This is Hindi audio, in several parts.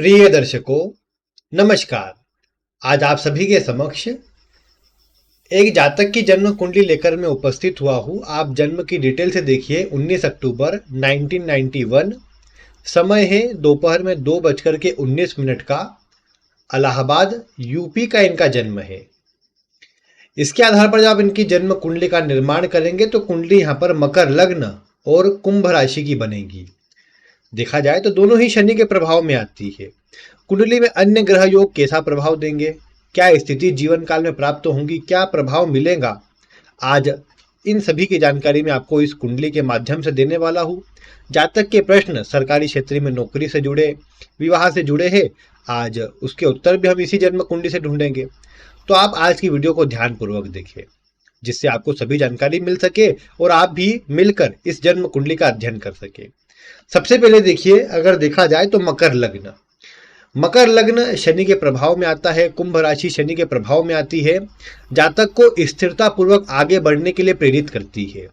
प्रिय दर्शकों, नमस्कार। आज आप सभी के समक्ष एक जातक की जन्म कुंडली लेकर मैं उपस्थित हुआ हूँ। आप जन्म की डिटेल से देखिए। 19 अक्टूबर 1991, समय है दोपहर में 2:19 का। इलाहाबाद यूपी का इनका जन्म है। इसके आधार पर जब आप इनकी जन्म कुंडली का निर्माण करेंगे तो कुंडली यहाँ पर मकर लग्न और कुंभ राशि की बनेगी। देखा जाए तो दोनों ही शनि के प्रभाव में आती है। कुंडली में अन्य ग्रह योग कैसा प्रभाव देंगे, क्या स्थिति जीवन काल में प्राप्त होंगी, क्या प्रभाव मिलेगा, आज इन सभी की जानकारी मैं आपको इस कुंडली के माध्यम से देने वाला हूँ। जातक के प्रश्न सरकारी क्षेत्र में नौकरी से जुड़े, विवाह से जुड़े हैं, आज उसके उत्तर भी हम इसी जन्म कुंडली से ढूंढेंगे। तो आप आज की वीडियो को ध्यानपूर्वक देखिए, जिससे आपको सभी जानकारी मिल सके और आप भी मिलकर इस जन्म कुंडली का अध्ययन कर सके। सबसे पहले देखिए, अगर देखा जाए तो मकर लग्न शनि के प्रभाव में आता है, कुंभ राशि शनि के प्रभाव में आती है। जातक को स्थिरता पूर्वक आगे बढ़ने के लिए प्रेरित करती है।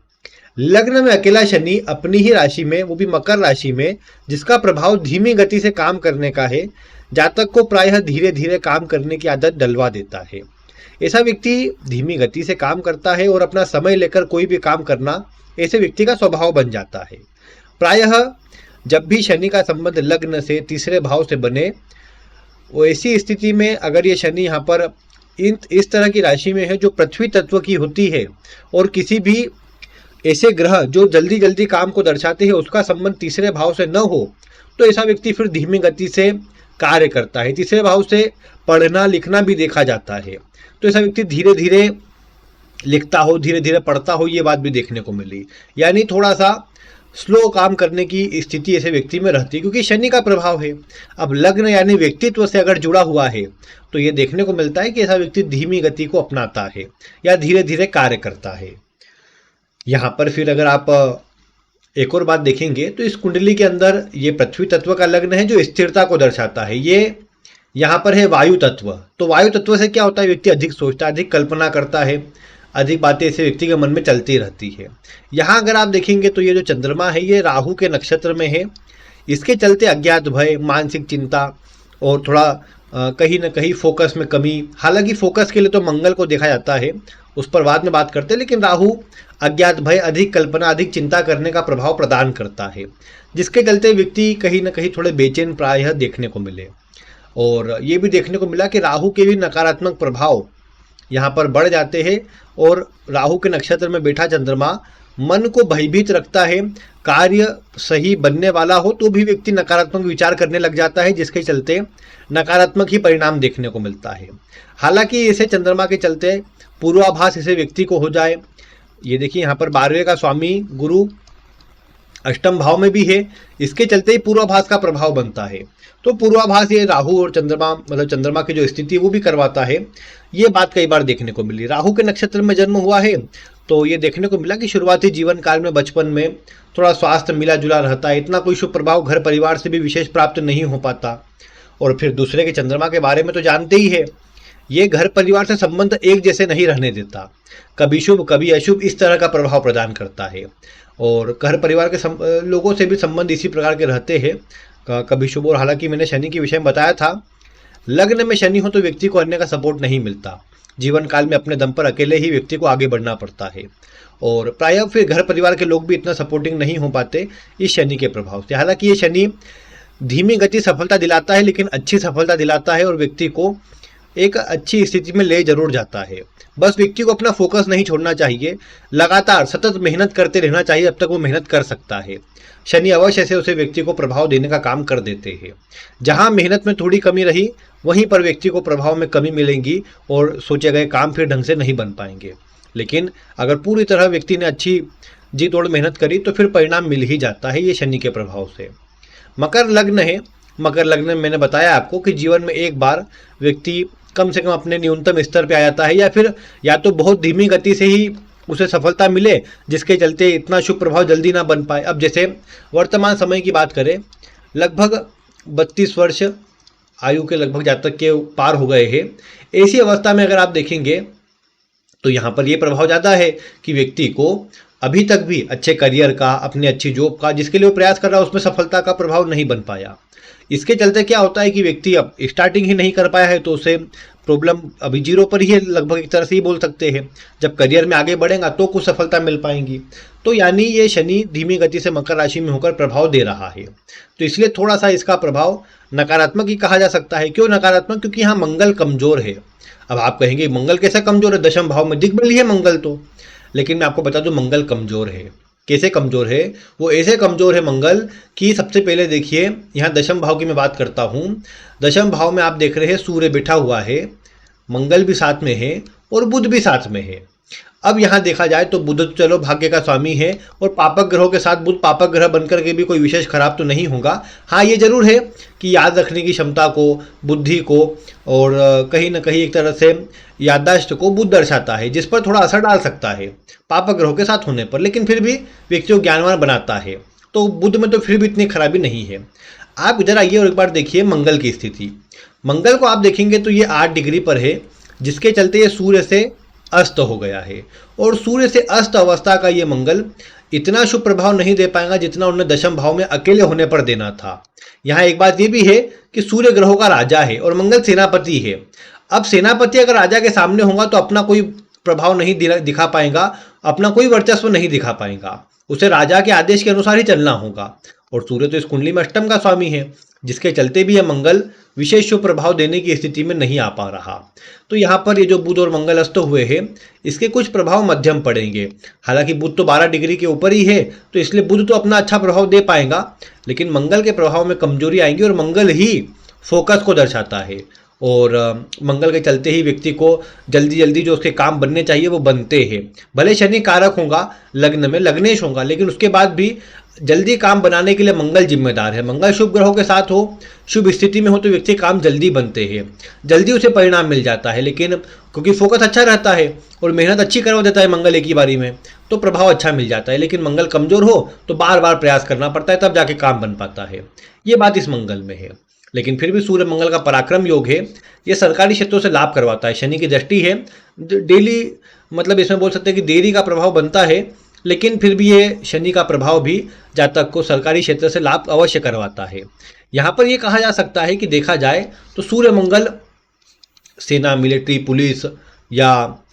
लग्न में अकेला शनि अपनी ही राशि में, वो भी मकर राशि में, जिसका प्रभाव धीमी गति से काम करने का है, जातक को प्रायः धीरे धीरे काम करने की आदत डलवा देता है। ऐसा व्यक्ति धीमी गति से काम करता है और अपना समय लेकर कोई भी काम करना ऐसे व्यक्ति का स्वभाव बन जाता है। प्रायः जब भी शनि का संबंध लग्न से तीसरे भाव से बने, वो ऐसी स्थिति में अगर ये शनि यहाँ पर इस तरह की राशि में है जो पृथ्वी तत्व की होती है, और किसी भी ऐसे ग्रह जो जल्दी जल्दी काम को दर्शाते हैं उसका संबंध तीसरे भाव से न हो, तो ऐसा व्यक्ति फिर धीमी गति से कार्य करता है। तीसरे भाव से पढ़ना लिखना भी देखा जाता है, तो ऐसा व्यक्ति धीरे धीरे लिखता हो, धीरे धीरे पढ़ता हो, ये बात भी देखने को मिली। यानी थोड़ा सा स्लो काम करने की स्थिति ऐसे व्यक्ति में रहती है, क्योंकि शनि का प्रभाव है। अब लग्न यानी व्यक्तित्व से अगर जुड़ा हुआ है तो ये देखने को मिलता है कि ऐसा व्यक्ति धीमी गति को अपनाता है या धीरे धीरे कार्य करता है। यहाँ पर फिर अगर आप एक और बात देखेंगे तो इस कुंडली के अंदर ये पृथ्वी तत्व का लग्न है जो स्थिरता को दर्शाता है। ये यहाँ पर है वायु तत्व। तो वायु तत्व से क्या होता है, व्यक्ति अधिक सोचता है, अधिक कल्पना करता है, अधिक बातें ऐसे व्यक्ति के मन में चलती रहती है। यहाँ अगर आप देखेंगे तो ये जो चंद्रमा है ये राहु के नक्षत्र में है। इसके चलते अज्ञात भय, मानसिक चिंता और थोड़ा कहीं ना कहीं फोकस में कमी। हालांकि फोकस के लिए तो मंगल को देखा जाता है, उस पर बाद में बात करते हैं, लेकिन राहु अज्ञात भय, अधिक कल्पना, अधिक चिंता करने का प्रभाव प्रदान करता है, जिसके चलते व्यक्ति कहीं ना कहीं थोड़े बेचैन प्रायः देखने को मिले। और ये भी देखने को मिला कि राहु के भी नकारात्मक प्रभाव यहाँ पर बढ़ जाते हैं, और राहु के नक्षत्र में बैठा चंद्रमा मन को भयभीत रखता है। कार्य सही बनने वाला हो तो भी व्यक्ति नकारात्मक विचार करने लग जाता है, जिसके चलते नकारात्मक ही परिणाम देखने को मिलता है। हालांकि इसे चंद्रमा के चलते पूर्वाभास ऐसे व्यक्ति को हो जाए, ये देखिए यहाँ पर 12वें का स्वामी गुरु अष्टम भाव में भी है, इसके चलते ही पूर्वाभास का प्रभाव बनता है। तो पूर्वाभास ये राहु और चंद्रमा, मतलब चंद्रमा की जो स्थिति है वो भी करवाता है। ये बात कई बार देखने को मिली। राहु के नक्षत्र में जन्म हुआ है तो ये देखने को मिला कि शुरुआती जीवन काल में बचपन में थोड़ा स्वास्थ्य मिला जुला रहता है, इतना कोई शुभ प्रभाव घर परिवार से भी विशेष प्राप्त नहीं हो पाता। और फिर दूसरे के चंद्रमा के बारे में तो जानते ही है, ये घर परिवार से संबंध एक जैसे नहीं रहने देता, कभी शुभ कभी अशुभ, इस तरह का प्रभाव प्रदान करता है। और घर परिवार के लोगों से भी संबंध इसी प्रकार के रहते हैं, कभी शुभ। और हालांकि मैंने शनि के विषय में बताया था, लग्न में शनि हो तो व्यक्ति को अन्य का सपोर्ट नहीं मिलता, जीवन काल में अपने दम पर अकेले ही व्यक्ति को आगे बढ़ना पड़ता है। और प्रायः फिर घर परिवार के लोग भी इतना सपोर्टिंग नहीं हो पाते इस शनि के प्रभाव से। हालांकि ये शनि धीमी गति सफलता दिलाता है, लेकिन अच्छी सफलता दिलाता है और व्यक्ति को एक अच्छी स्थिति में ले जरूर जाता है। बस व्यक्ति को अपना फोकस नहीं छोड़ना चाहिए, लगातार सतत मेहनत करते रहना चाहिए, अब तक वो मेहनत कर सकता है। शनि अवश्य से उसे व्यक्ति को प्रभाव देने का काम कर देते हैं। जहां मेहनत में थोड़ी कमी रही वहीं पर व्यक्ति को प्रभाव में कमी मिलेगी और सोचे गए काम फिर ढंग से नहीं बन पाएंगे। लेकिन अगर पूरी तरह व्यक्ति ने अच्छी जी तोड़ मेहनत करी तो फिर परिणाम मिल ही जाता है ये शनि के प्रभाव से। मकर लग्न है। मकर लग्न में मैंने बताया आपको कि जीवन में एक बार व्यक्ति कम से कम अपने न्यूनतम स्तर पे आ जाता है, या फिर या तो बहुत धीमी गति से ही उसे सफलता मिले, जिसके चलते इतना शुभ प्रभाव जल्दी ना बन पाए। अब जैसे वर्तमान समय की बात करें, लगभग 32 वर्ष आयु के लगभग जातक के पार हो गए हैं। ऐसी अवस्था में अगर आप देखेंगे तो यहाँ पर ये प्रभाव ज़्यादा है कि व्यक्ति को अभी तक भी अच्छे करियर का, अपनी अच्छी जॉब का जिसके लिए वो प्रयास कर रहा है उसमें सफलता का प्रभाव नहीं बन पाया। इसके चलते क्या होता है कि व्यक्ति अब स्टार्टिंग ही नहीं कर पाया है तो उसे प्रॉब्लम अभी जीरो पर ही है, लगभग एक तरह से ही बोल सकते हैं। जब करियर में आगे बढ़ेगा तो कुछ सफलता मिल पाएंगी। तो यानी ये शनि धीमी गति से मकर राशि में होकर प्रभाव दे रहा है, तो इसलिए थोड़ा सा इसका प्रभाव नकारात्मक ही कहा जा सकता है। क्यों नकारात्मक? क्योंकि यहाँ मंगल कमजोर है। अब आप कहेंगे मंगल कैसा कमजोर है, दशम भाव में दिग्बल ही है मंगल तो। लेकिन मैं आपको बता दूं मंगल कमजोर है। कैसे कमजोर है? वो ऐसे कमजोर है मंगल कि सबसे पहले देखिए, यहाँ दशम भाव की मैं बात करता हूँ। दशम भाव में आप देख रहे हैं सूर्य बैठा हुआ है, मंगल भी साथ में है और बुध भी साथ में है। अब यहाँ देखा जाए तो बुध तो चलो भाग्य का स्वामी है, और पापक ग्रहों के साथ बुध पापक ग्रह बनकर के भी कोई विशेष खराब तो नहीं होगा। हाँ, ये जरूर है कि याद रखने की क्षमता को, बुद्धि को, और कहीं ना कहीं एक तरह से याददाश्त को बुध दर्शाता है, जिस पर थोड़ा असर डाल सकता है पापक ग्रहों के साथ होने पर। लेकिन फिर भी व्यक्ति को ज्ञानवान बनाता है, तो बुध में तो फिर भी इतनी खराबी नहीं है। आप इधर आइए और एक बार देखिए मंगल की स्थिति। मंगल को आप देखेंगे तो ये 8 डिग्री पर है, जिसके चलते ये सूर्य से अस्त हो गया है। और सूर्य से अस्त अवस्था का ये मंगल इतना शुभ प्रभाव नहीं दे पाएगा जितना उन्हें दशम भाव में अकेले होने पर देना था। यहाँ एक बात ये भी है कि सूर्य ग्रहों का राजा है और मंगल सेनापति है। अब सेनापति अगर राजा के सामने होगा तो अपना कोई प्रभाव नहीं दिखा पाएगा, अपना कोई वर्चस्व नहीं दिखा पाएगा, उसे राजा के आदेश के अनुसार ही चलना होगा। और सूर्य तो इस कुंडली में अष्टम का स्वामी है, जिसके चलते भी यह मंगल विशेष शुभ प्रभाव देने की स्थिति में नहीं आ पा रहा। तो यहाँ पर ये जो बुध और मंगल अस्त हुए हैं, इसके कुछ प्रभाव मध्यम पड़ेंगे। हालांकि बुध तो 12 डिग्री के ऊपर ही है, तो इसलिए बुध तो अपना अच्छा प्रभाव दे पाएगा, लेकिन मंगल के प्रभाव में कमजोरी आएंगी। और मंगल ही फोकस को दर्शाता है, और मंगल के चलते ही व्यक्ति को जल्दी जल्दी जो उसके काम बनने चाहिए वो बनते हैं। भले शनि कारक होगा, लग्न में लग्नेश होगा, लेकिन उसके बाद भी जल्दी काम बनाने के लिए मंगल जिम्मेदार है। मंगल शुभ ग्रहों के साथ हो, शुभ स्थिति में हो, तो व्यक्ति काम जल्दी बनते हैं, जल्दी उसे परिणाम मिल जाता है। लेकिन क्योंकि फोकस अच्छा रहता है और मेहनत अच्छी करवा देता है मंगल एक ही बारी में, तो प्रभाव अच्छा मिल जाता है। लेकिन मंगल कमजोर हो तो बार बार प्रयास करना पड़ता है, तब जाके काम बन पाता है। ये बात इस मंगल में है। लेकिन फिर भी सूर्य मंगल का पराक्रम योग है, ये सरकारी क्षेत्रों से लाभ करवाता है। शनि की दृष्टि है, डेली मतलब इसमें बोल सकते हैं कि देरी का प्रभाव बनता है, लेकिन फिर भी ये शनि का प्रभाव भी जातक को सरकारी क्षेत्र से लाभ अवश्य करवाता है। यहाँ पर यह कहा जा सकता है कि देखा जाए तो सूर्य मंगल सेना, मिलिट्री, पुलिस, या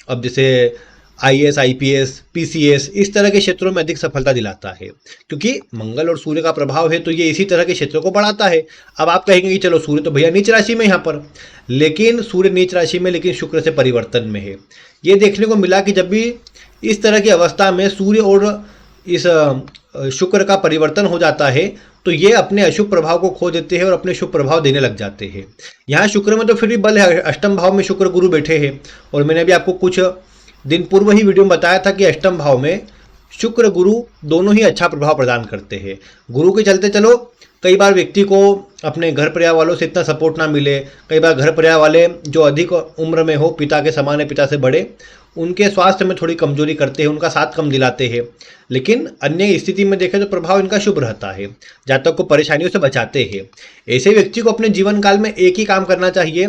अब जैसे IAS, IPS, PCS, इस तरह के क्षेत्रों में अधिक सफलता दिलाता है, क्योंकि मंगल और सूर्य का प्रभाव है तो ये इसी तरह के क्षेत्रों को बढ़ाता है। अब आप कहेंगे कि चलो सूर्य तो भैया नीच राशि में यहाँ पर, लेकिन सूर्य नीच राशि में लेकिन शुक्र से परिवर्तन में है। ये देखने को मिला कि जब भी इस तरह की अवस्था में सूर्य और इस शुक्र का परिवर्तन हो जाता है तो ये अपने अशुभ प्रभाव को खो देते हैं और अपने शुभ प्रभाव देने लग जाते हैं। यहाँ शुक्र में तो फिर भी बल है, अष्टम भाव में शुक्र गुरु बैठे हैं, और मैंने भी आपको कुछ दिन पूर्व ही वीडियो में बताया था कि अष्टम भाव में शुक्र गुरु दोनों ही अच्छा प्रभाव प्रदान करते हैं। गुरु के चलते चलो कई बार व्यक्ति को अपने घर परिवार वालों से इतना सपोर्ट ना मिले, कई बार घर परिवार वाले जो अधिक उम्र में हो, पिता के समान है, पिता से बड़े, उनके स्वास्थ्य में थोड़ी कमजोरी करते हैं, उनका साथ कम दिलाते हैं। लेकिन अन्य स्थिति में देखें तो प्रभाव इनका शुभ रहता है, जातक को परेशानियों से बचाते हैं। ऐसे व्यक्ति को अपने जीवन काल में एक ही काम करना चाहिए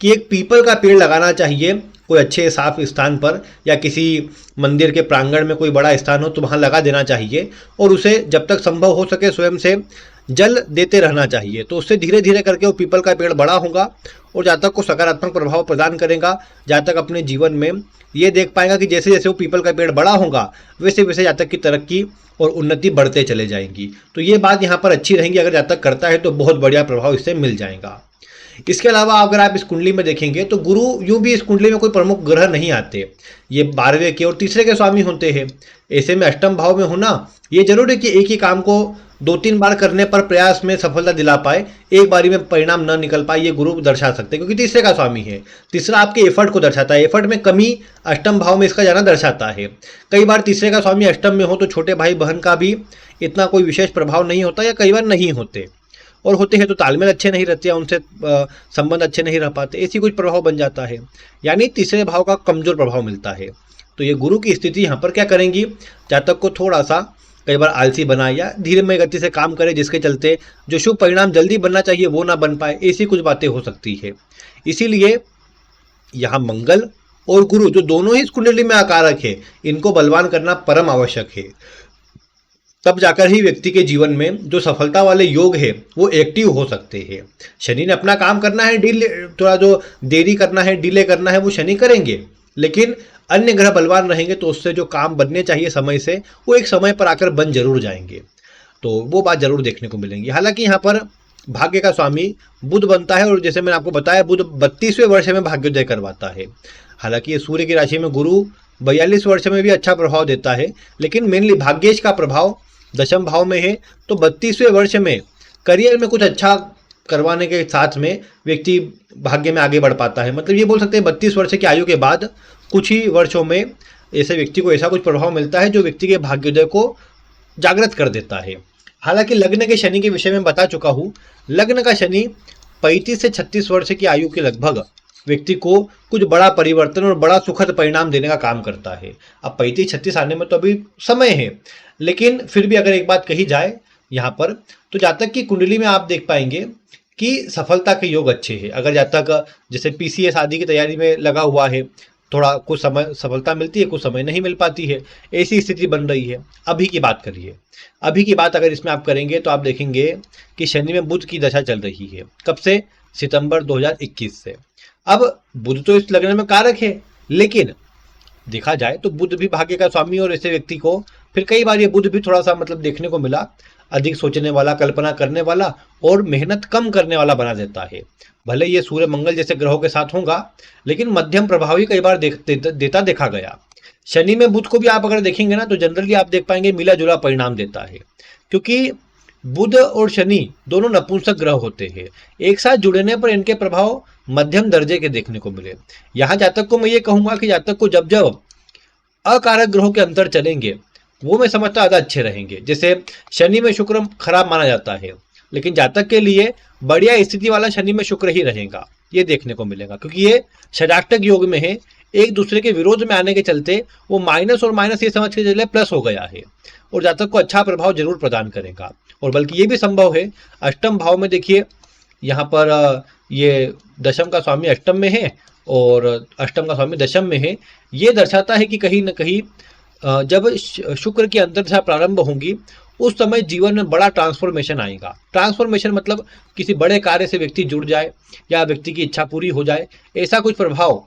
कि एक पीपल का पेड़ लगाना चाहिए, कोई अच्छे साफ स्थान पर, या किसी मंदिर के प्रांगण में कोई बड़ा स्थान हो तो वहाँ लगा देना चाहिए, और उसे जब तक संभव हो सके स्वयं से जल देते रहना चाहिए। तो उससे धीरे धीरे करके वो पीपल का पेड़ बड़ा होगा और जातक को सकारात्मक प्रभाव प्रदान करेगा। जातक अपने जीवन में ये देख पाएगा कि जैसे जैसे वो पीपल का पेड़ बड़ा होगा वैसे वैसे जातक की तरक्की और उन्नति बढ़ते चले जाएंगी। तो ये बात यहाँ पर अच्छी रहेगी, अगर जातक करता है तो बहुत बढ़िया प्रभाव इससे मिल जाएगा। इसके अलावा अगर आप इस कुंडली में देखेंगे तो गुरु यूं भी इस कुंडली में कोई प्रमुख ग्रह नहीं आते, ये 12वें के और तीसरे के स्वामी होते हैं। ऐसे में अष्टम भाव में होना ये जरूर है कि एक ही काम को 2-3 बार करने पर प्रयास में सफलता दिला पाए, एक बारी में परिणाम न निकल पाए, ये गुरु दर्शा सकते हैं, क्योंकि तीसरे का स्वामी है। तीसरा आपके एफर्ट को दर्शाता है, एफर्ट में कमी अष्टम भाव में इसका जाना दर्शाता है। कई बार तीसरे का स्वामी अष्टम में हो तो छोटे भाई बहन का भी इतना कोई विशेष प्रभाव नहीं होता, या कई बार नहीं होते, और होते हैं तो तालमेल अच्छे नहीं रहते, उनसे संबंध अच्छे नहीं रह पाते, ऐसी कुछ प्रभाव बन जाता है, यानी तीसरे भाव का कमजोर प्रभाव मिलता है। तो ये गुरु की स्थिति यहाँ पर क्या करेंगी, जातक को थोड़ा सा कई बार आलसी बनाए या धीरे में गति से काम करे, जिसके चलते जो शुभ परिणाम जल्दी बनना चाहिए वो ना बन पाए, ऐसी कुछ बातें हो सकती है। इसीलिए यहाँ मंगल और गुरु जो दोनों ही इस कुंडली में आकारक है, इनको बलवान करना परम आवश्यक है। तब जाकर ही व्यक्ति के जीवन में जो सफलता वाले योग है वो एक्टिव हो सकते हैं। शनि ने अपना काम करना है, डिले थोड़ा जो देरी करना है, डिले करना है, वो शनि करेंगे, लेकिन अन्य ग्रह बलवान रहेंगे तो उससे जो काम बनने चाहिए समय से, वो एक समय पर आकर बन जरूर जाएंगे। तो वो बात जरूर देखने को मिलेंगी। हालांकि यहाँ पर भाग्य का स्वामी बुध बनता है, और जैसे मैंने आपको बताया बुध 32वें वर्ष में भाग्योदय करवाता है। हालांकि ये सूर्य की राशि में गुरु 42 वर्ष में भी अच्छा प्रभाव देता है, लेकिन मेनली भाग्येश का प्रभाव दशम भाव में है, तो 32वें वर्ष में करियर में कुछ अच्छा करवाने के साथ में व्यक्ति भाग्य में आगे बढ़ पाता है। मतलब ये बोल सकते हैं 32 वर्ष की आयु के बाद कुछ ही वर्षों में ऐसे व्यक्ति को ऐसा कुछ प्रभाव मिलता है जो व्यक्ति के भाग्योदय को जागृत कर देता है। हालांकि लग्न के शनि के विषय में बता चुका हूँ। लग्न का शनि 35 से 36 वर्ष की आयु के लगभग व्यक्ति को कुछ बड़ा परिवर्तन और बड़ा सुखद परिणाम देने का काम करता है। अब 35-36 आने में तो अभी समय है, लेकिन फिर भी अगर एक बात कही जाए यहाँ पर, तो जातक की कुंडली में आप देख पाएंगे कि सफलता के योग अच्छे हैं। अगर जातक जैसे पीसीएस आदि की तैयारी में लगा हुआ है, थोड़ा कुछ समय सफलता मिलती है, कुछ समय नहीं मिल पाती है, ऐसी स्थिति बन रही है। अभी की बात करिए, अभी की बात अगर इसमें आप करेंगे तो आप देखेंगे कि शनि में बुध की दशा चल रही है। कब से? सितंबर 2021 से। अब बुध तो इस लग्न में कारक है, लेकिन देखा जाए तो बुध भी भाग्य का स्वामी, और ऐसे व्यक्ति को फिर कई बार ये बुध भी थोड़ा सा मतलब देखने को मिला अधिक सोचने वाला, कल्पना करने वाला और मेहनत कम करने वाला बना देता है। भले ये सूर्य मंगल जैसे ग्रहों के साथ होगा, लेकिन मध्यम प्रभावी कई बार देता देखा गया। शनि में बुध को भी आप अगर देखेंगे ना, तो जनरली आप देख पाएंगे मिला जुला परिणाम देता है, क्योंकि बुध और शनि दोनों नपुंसक ग्रह होते हैं। एक साथ जुड़ने पर इनके प्रभाव मध्यम दर्जे के देखने को मिले। यहाँ जातक को मैं ये कहूंगा कि जातक को जब जब अकारक ग्रहों के अंतर चलेंगे, वो मैं समझता ज़्यादा अच्छे रहेंगे। जैसे शनि में शुक्र खराब माना जाता है, लेकिन जातक के लिए बढ़िया स्थिति वाला शनि में शुक्र ही रहेगा, ये देखने को मिलेगा, क्योंकि ये षडाष्टक योग में है। एक दूसरे के विरोध में आने के चलते वो माइनस और माइनस ये समझ के चले प्लस हो गया है, और जातक को अच्छा प्रभाव जरूर प्रदान करेगा। और बल्कि ये भी संभव है, अष्टम भाव में देखिए यहाँ पर ये दशम का स्वामी अष्टम में है और अष्टम का स्वामी दशम में है। ये दर्शाता है कि कहीं न कहीं जब शुक्र की अंतर्दशा प्रारंभ होंगी, उस समय जीवन में बड़ा ट्रांसफॉर्मेशन आएगा। ट्रांसफॉर्मेशन मतलब किसी बड़े कार्य से व्यक्ति जुड़ जाए या व्यक्ति की इच्छा पूरी हो जाए, ऐसा कुछ प्रभाव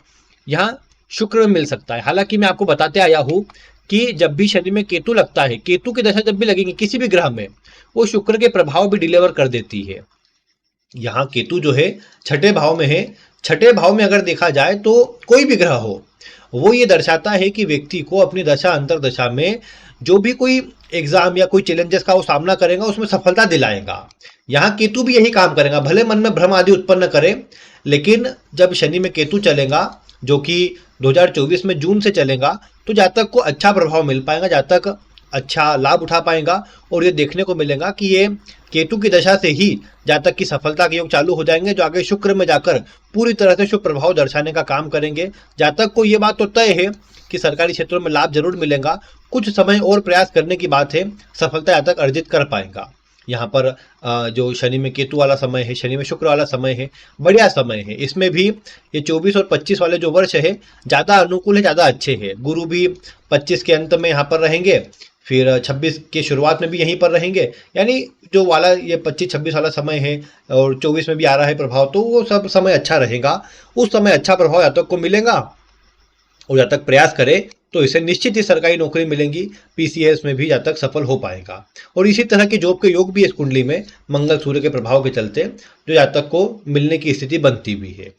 यहाँ शुक्र में मिल सकता है। हालांकि मैं आपको बताते आया हूँ कि जब भी शनि में केतु लगता है, केतु की दशा जब भी लगेगी किसी भी ग्रह में, वो शुक्र के प्रभाव भी डिलीवर कर देती है। यहाँ केतु जो है छठे भाव में है। छठे भाव में अगर देखा जाए तो कोई भी ग्रह हो, वो ये दर्शाता है कि व्यक्ति को अपनी दशा अंतर्दशा में जो भी कोई एग्जाम या कोई चैलेंजेस का वो सामना करेगा, उसमें सफलता दिलाएगा। यहाँ केतु भी यही काम करेगा, भले मन में भ्रम आदि उत्पन्न करे, लेकिन जब शनि में केतु चलेगा, जो कि 2024 में जून से चलेगा, तो जातक को अच्छा प्रभाव मिल पाएगा, जातक अच्छा लाभ उठा पाएगा। और ये देखने को मिलेगा कि ये केतु की दशा से ही जातक की सफलता के योग चालू हो जाएंगे, जो आगे शुक्र में जाकर पूरी तरह से शुभ प्रभाव दर्शाने का काम करेंगे। जातक को ये बात तो तय है कि सरकारी क्षेत्रों में लाभ जरूर मिलेगा, कुछ समय और प्रयास करने की बात है, सफलता जातक अर्जित कर पाएगा। यहाँ पर जो शनि में केतु वाला समय है, शनि में शुक्र वाला समय है, बढ़िया समय है। इसमें भी ये 24 और 25 वाले जो वर्ष है ज़्यादा अनुकूल है, ज़्यादा अच्छे हैं। गुरु भी 25 के अंत में यहाँ पर रहेंगे, फिर 26 के शुरुआत में भी यहीं पर रहेंगे। यानी जो वाला ये 25-26 वाला समय है और 24 में भी आ रहा है प्रभाव, तो वो सब समय अच्छा रहेगा। उस समय अच्छा प्रभाव जातक को मिलेगा, और जातक प्रयास करे तो इसे निश्चित ही सरकारी नौकरी मिलेंगी। पीसीएस में भी जातक सफल हो पाएगा। और इसी तरह के जॉब के योग भी इस कुंडली में मंगल सूर्य के प्रभाव के चलते जो जातक को मिलने की स्थिति बनती भी है।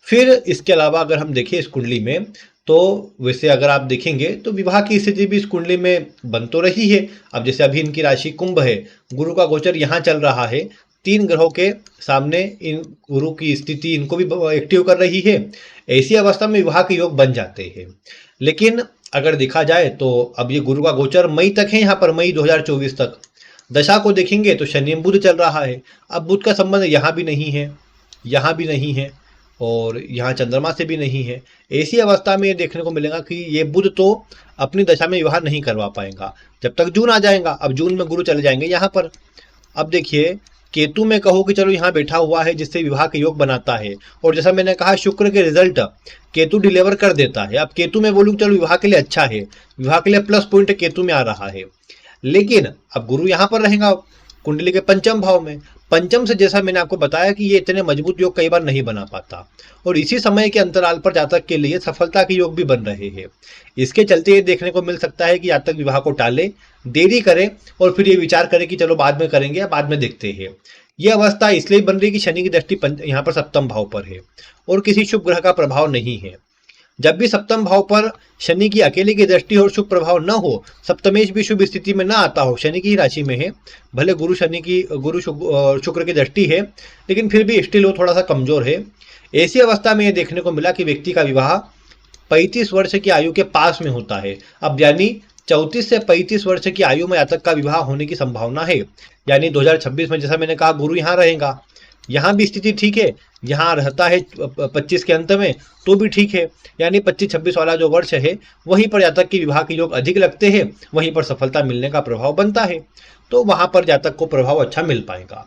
फिर इसके अलावा अगर हम देखें इस कुंडली में, तो वैसे अगर आप देखेंगे तो विवाह की स्थिति भी इस कुंडली में बन तो रही है। अब जैसे अभी इनकी राशि कुंभ है, गुरु का गोचर यहाँ चल रहा है, 3 ग्रहों के सामने इन गुरु की स्थिति इनको भी एक्टिव कर रही है। ऐसी अवस्था में विवाह के योग बन जाते हैं। लेकिन अगर देखा जाए तो अब ये गुरु का गोचर मई तक है, यहाँ पर मई 2024 तक। दशा को देखेंगे तो शनि बुध चल रहा है। अब बुध का संबंध यहाँ भी नहीं है, यहाँ भी नहीं है, और यहाँ चंद्रमा से भी नहीं है। ऐसी अवस्था में ये देखने को मिलेगा कि ये बुध तो अपनी दशा में विवाह नहीं करवा पाएगा जब तक जून आ जाएगा। अब जून में गुरु चले जाएंगे यहाँ पर। अब देखिए केतु में कहो कि चलो यहाँ बैठा हुआ है, जिससे विवाह के योग बनाता है, और जैसा मैंने कहा शुक्र के रिजल्ट केतु डिलीवर कर देता है। अब केतु में बोलूँ चलो विवाह के लिए अच्छा है, विवाह के लिए प्लस पॉइंट केतु में आ रहा है। लेकिन अब गुरु यहां पर रहेगा कुंडली के पंचम भाव में। पंचम से जैसा मैंने आपको बताया कि ये इतने मजबूत योग कई बार नहीं बना पाता, और इसी समय के अंतराल पर जातक के लिए सफलता के योग भी बन रहे हैं। इसके चलते ये देखने को मिल सकता है कि जातक विवाह को टाले, देरी करे और फिर ये विचार करे कि चलो बाद में करेंगे या बाद में देखते हैं। यह अवस्था इसलिए बन रही कि शनि की दृष्टि यहाँ पर सप्तम भाव पर है और किसी शुभ ग्रह का प्रभाव नहीं है। जब भी सप्तम भाव पर शनि की अकेले की दृष्टि और शुभ प्रभाव न हो, सप्तमेश भी शुभ स्थिति में न आता हो, शनि की ही राशि में है, भले गुरु शुक्र की दृष्टि है, लेकिन फिर भी स्टिल वो थोड़ा सा कमजोर है। ऐसी अवस्था में यह देखने को मिला कि व्यक्ति का विवाह 35 वर्ष की आयु के पास में होता है। अब यानी 34 से 35 वर्ष की आयु में जातक का विवाह होने की संभावना है। यानी 2026 में जैसा मैंने कहा गुरु यहाँ रहेगा, यहाँ भी स्थिति ठीक है, यहाँ रहता है 25 के अंत में तो भी ठीक है। यानी 25-26 वाला जो वर्ष है वहीं पर जातक की विवाह के योग अधिक लगते हैं, वहीं पर सफलता मिलने का प्रभाव बनता है, तो वहां पर जातक को प्रभाव अच्छा मिल पाएगा।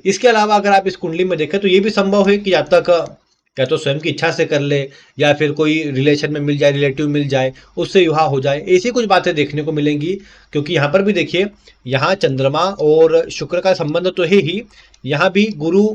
इसके अलावा अगर आप इस कुंडली में देखें तो ये भी संभव है कि जातक या तो स्वयं की इच्छा से कर ले या फिर कोई रिलेशन में मिल जाए, रिलेटिव मिल जाए, उससे विवाह हो जाए, ऐसी कुछ बातें देखने को मिलेंगी। क्योंकि यहाँ पर भी देखिए, यहाँ चंद्रमा और शुक्र का संबंध तो है ही, यहाँ भी गुरु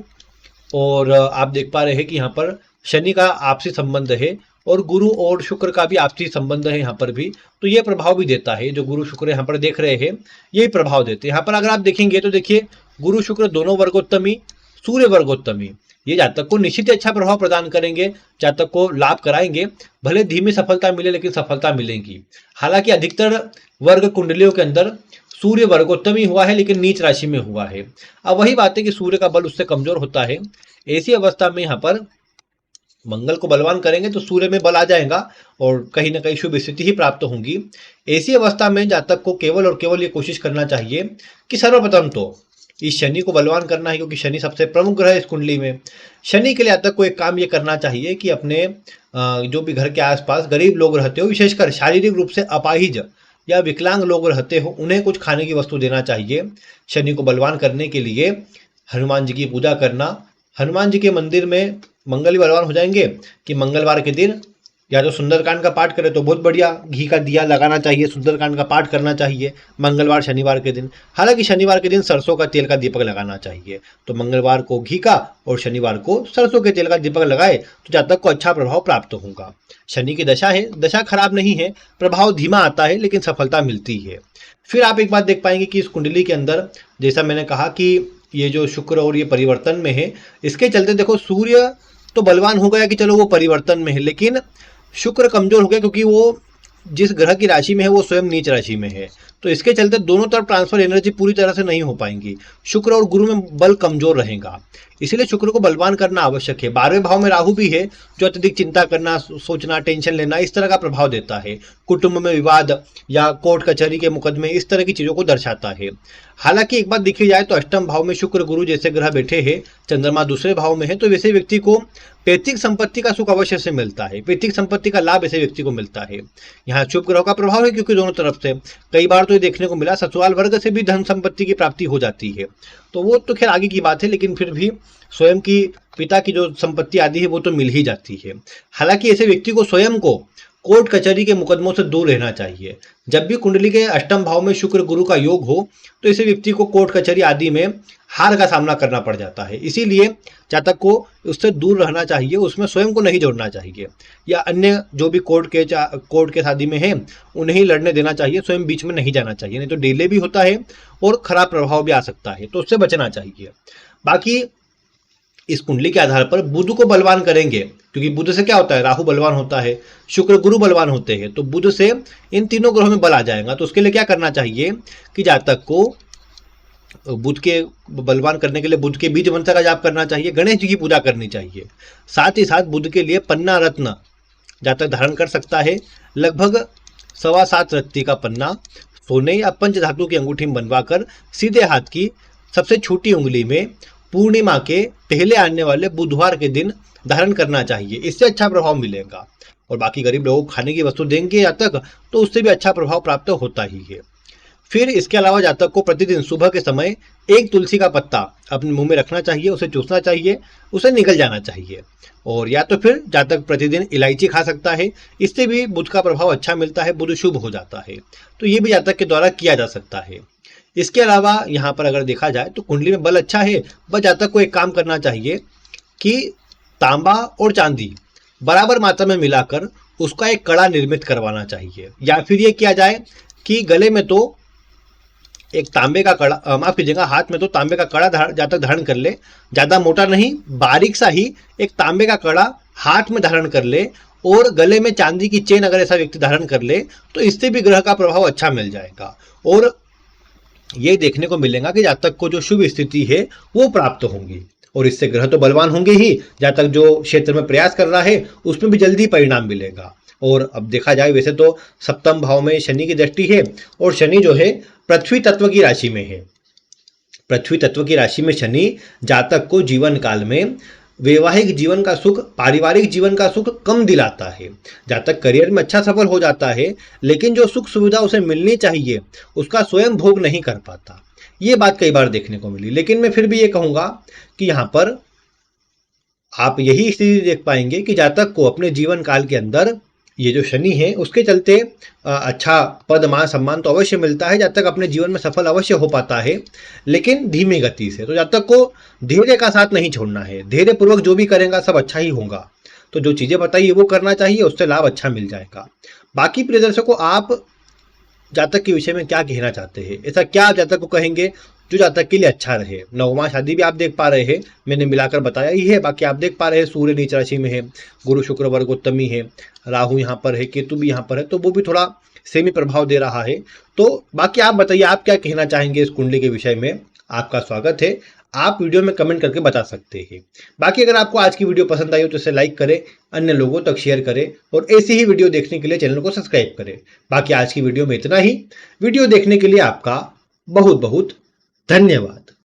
और आप देख पा रहे हैं कि यहाँ पर शनि का आपसी संबंध है और गुरु और शुक्र का भी आपसी संबंध है यहाँ पर भी, तो ये प्रभाव भी देता है। जो गुरु शुक्र यहाँ पर देख रहे हैं यही प्रभाव देते हैं। यहाँ पर अगर आप देखेंगे तो देखिए गुरु शुक्र दोनों वर्गोत्तमी, सूर्य वर्गोत्तमी, ये जातक को निश्चित ही अच्छा प्रभाव प्रदान करेंगे, जातक को लाभ कराएंगे। भले धीमी सफलता मिले लेकिन सफलता मिलेगी। हालांकि अधिकतर वर्ग कुंडलियों के अंदर सूर्य वर्गोत्तमी हुआ है लेकिन नीच राशि में हुआ है। अब वही बात है कि सूर्य का बल उससे कमजोर होता है। ऐसी अवस्था में यहाँ पर मंगल को बलवान करेंगे तो सूर्य में बल आ जाएगा और कहीं ना कहीं शुभ स्थिति ही प्राप्त होंगी। ऐसी अवस्था में जातक को केवल और केवल ये कोशिश करना चाहिए कि सर्वप्रथम तो इस शनि को बलवान करना है, क्योंकि शनि सबसे प्रमुख ग्रह है इस कुंडली में। शनि के लिए जातक को एक काम ये करना चाहिए कि अपने जो भी घर के आसपास गरीब लोग रहते हो, विशेषकर शारीरिक रूप से अपाहिज या विकलांग लोग रहते हो, उन्हें कुछ खाने की वस्तु देना चाहिए। शनि को बलवान करने के लिए हनुमान जी की पूजा करना, हनुमान जी के मंदिर में मंगल बलवान हो जाएंगे कि मंगलवार के दिन या तो सुंदरकांड का पाठ करें तो बहुत बढ़िया, घी का दिया लगाना चाहिए, सुंदरकांड का पाठ करना चाहिए मंगलवार शनिवार के दिन। हालांकि शनिवार के दिन सरसों का तेल का दीपक लगाना चाहिए, तो मंगलवार को घी का और शनिवार को सरसों के तेल का दीपक लगाए तो जातक को अच्छा प्रभाव प्राप्त होगा। शनि की दशा है, दशा खराब नहीं है, प्रभाव धीमा आता है लेकिन सफलता मिलती है। फिर आप एक बात देख पाएंगे कि इस कुंडली के अंदर जैसा मैंने कहा कि ये जो शुक्र और ये परिवर्तन में है, इसके चलते देखो सूर्य तो बलवान हो गया कि चलो वो परिवर्तन में है, लेकिन शुक्र कमजोर हो गया क्योंकि वो जिस ग्रह की राशि में है वो स्वयं नीच राशि में है। तो इसके चलते दोनों तरफ ट्रांसफर एनर्जी पूरी तरह से नहीं हो पाएंगी। शुक्र और गुरु में बल कमजोर रहेगा, इसीलिए शुक्र को बलवान करना आवश्यक है। 12वें भाव में राहु भी है जो अत्यधिक चिंता करना, सोचना, टेंशन लेना, इस तरह का प्रभाव देता है। कुटुंब में विवाद या कोर्ट कचहरी के मुकदमे, इस तरह की चीजों को दर्शाता है। हालांकि एक बात देखी जाए तो अष्टम भाव में शुक्र गुरु जैसे ग्रह बैठे हैं, चंद्रमा दूसरे भाव में है, तो वैसे व्यक्ति को पैतृक संपत्ति का सुख अवश्य से मिलता है, पैतृक संपत्ति का लाभ ऐसे व्यक्ति को मिलता है। यहाँ शुभ ग्रह का प्रभाव है क्योंकि दोनों तरफ से कई बार तो ये देखने को मिला ससुराल वर्ग से भी धन संपत्ति की प्राप्ति हो जाती है, तो वो तो खैर आगे की बात है, लेकिन फिर भी स्वयं की पिता की जो संपत्ति आदि है वो तो मिल ही जाती है। हालांकि ऐसे व्यक्ति को स्वयं को कोर्ट कचहरी के मुकदमों से दूर रहना चाहिए। जब भी कुंडली के अष्टम भाव में शुक्र गुरु का योग हो तो ऐसे व्यक्ति को कोर्ट कचहरी आदि में हार का सामना करना पड़ जाता है, इसीलिए जातक को उससे दूर रहना चाहिए, उसमें स्वयं को नहीं जोड़ना चाहिए, या अन्य जो भी कोर्ट के आदि में है उन्हें ही लड़ने देना चाहिए, स्वयं बीच में नहीं जाना चाहिए, नहीं तो डिले भी होता है और खराब प्रभाव भी आ सकता है, तो उससे बचना चाहिए। बाकी इस कुंडली के आधार पर बुध को बलवान करेंगे, क्योंकि बुध से क्या होता है, राहु बलवान होता है, शुक्र गुरु बलवान होते हैं, तो बुध से इन तीनों ग्रहों में बल आ जाएगा। तो उसके लिए क्या करना चाहिए कि जातक को बुध के बलवान करने के लिए बुध के बीज मंत्र का जाप करना चाहिए, गणेश जी की पूजा करनी चाहिए। साथ ही साथ बुध के लिए पन्ना रत्न जातक धारण कर सकता है, लगभग 7.25 रत्ती का पन्ना सोने या पंच धातु की अंगूठी में बनवाकर सीधे हाथ की सबसे छोटी उंगली में पूर्णिमा के पहले आने वाले बुधवार के दिन धारण करना चाहिए, इससे अच्छा प्रभाव मिलेगा। और बाकी गरीब लोगों को खाने की वस्तु देंगे जातक तो उससे भी अच्छा प्रभाव प्राप्त होता ही है। फिर इसके अलावा जातक को प्रतिदिन सुबह के समय एक तुलसी का पत्ता अपने मुंह में रखना चाहिए, उसे चूसना चाहिए, उसे निगल जाना चाहिए। और या तो फिर जातक प्रतिदिन इलायची खा सकता है, इससे भी बुध का प्रभाव अच्छा मिलता है, बुध शुभ हो जाता है। तो ये भी जातक के द्वारा किया जा सकता है। इसके अलावा यहाँ पर अगर देखा जाए तो कुंडली में बल अच्छा है, बस जातक को एक काम करना चाहिए कि तांबा और चांदी बराबर मात्रा में मिलाकर उसका एक कड़ा निर्मित करवाना चाहिए। या फिर ये किया जाए कि गले में तो एक तांबे का कड़ा, माफ कीजिएगा, हाथ में तो तांबे का कड़ा जातक धारण कर ले, ज्यादा मोटा नहीं, बारीक सा ही एक तांबे का कड़ा हाथ में धारण कर ले, और गले में चांदी की चेन अगर ऐसा व्यक्ति धारण कर ले तो इससे भी ग्रह का प्रभाव अच्छा मिल जाएगा। और ये देखने को मिलेगा कि जातक को जो शुभ स्थिति है वो प्राप्त होंगी, और इससे ग्रह तो बलवान होंगे ही, जातक जो क्षेत्र में प्रयास कर रहा है उसमें भी जल्दी परिणाम मिलेगा। और अब देखा जाए वैसे तो सप्तम भाव में शनि की दृष्टि है, और शनि जो है पृथ्वी तत्व की राशि में है। पृथ्वी तत्व की राशि में शनि जातक को जीवन काल में वैवाहिक जीवन का सुख, पारिवारिक जीवन का सुख कम दिलाता है। जातक करियर में अच्छा सफल हो जाता है, लेकिन जो सुख सुविधा उसे मिलनी चाहिए उसका स्वयं भोग नहीं कर पाता। ये बात कई बार देखने को मिली। लेकिन मैं फिर भी ये कहूंगा कि यहाँ पर आप यही स्थिति देख पाएंगे कि जातक को अपने जीवन काल के अंदर ये जो शनि है उसके चलते अच्छा पद मान सम्मान तो अवश्य मिलता है, जातक अपने जीवन में सफल अवश्य हो पाता है, लेकिन धीमी गति से। तो जातक को धैर्य का साथ नहीं छोड़ना है, धैर्य पूर्वक जो भी करेगा सब अच्छा ही होगा। तो जो चीजें बताइए वो करना चाहिए, उससे लाभ अच्छा मिल जाएगा। बाकी प्रिय दर्शकों, आप जातक के विषय में क्या कहना चाहते हैं? ऐसा क्या आप जातक को कहेंगे जो जातक के लिए अच्छा रहे? नवमा शादी भी आप देख पा रहे हैं, मैंने मिलाकर बताया ही है। बाकी आप देख पा रहे हैं सूर्य नीच राशि में है, गुरु शुक्र वर्गोत्तमी है, राहु यहाँ पर है, केतु भी यहाँ पर है, तो वो भी थोड़ा सेमी प्रभाव दे रहा है। तो बाकी आप बताइए आप क्या कहना चाहेंगे इस कुंडली के विषय में? आपका स्वागत है, आप वीडियो में कमेंट करके बता सकते हैं। बाकी अगर आपको आज की वीडियो पसंद आई हो तो इसे लाइक करें, अन्य लोगों तक शेयर करें, और ऐसी ही वीडियो देखने के लिए चैनल को सब्सक्राइब करें। बाकी आज की वीडियो में इतना ही। वीडियो देखने के लिए आपका बहुत बहुत धन्यवाद।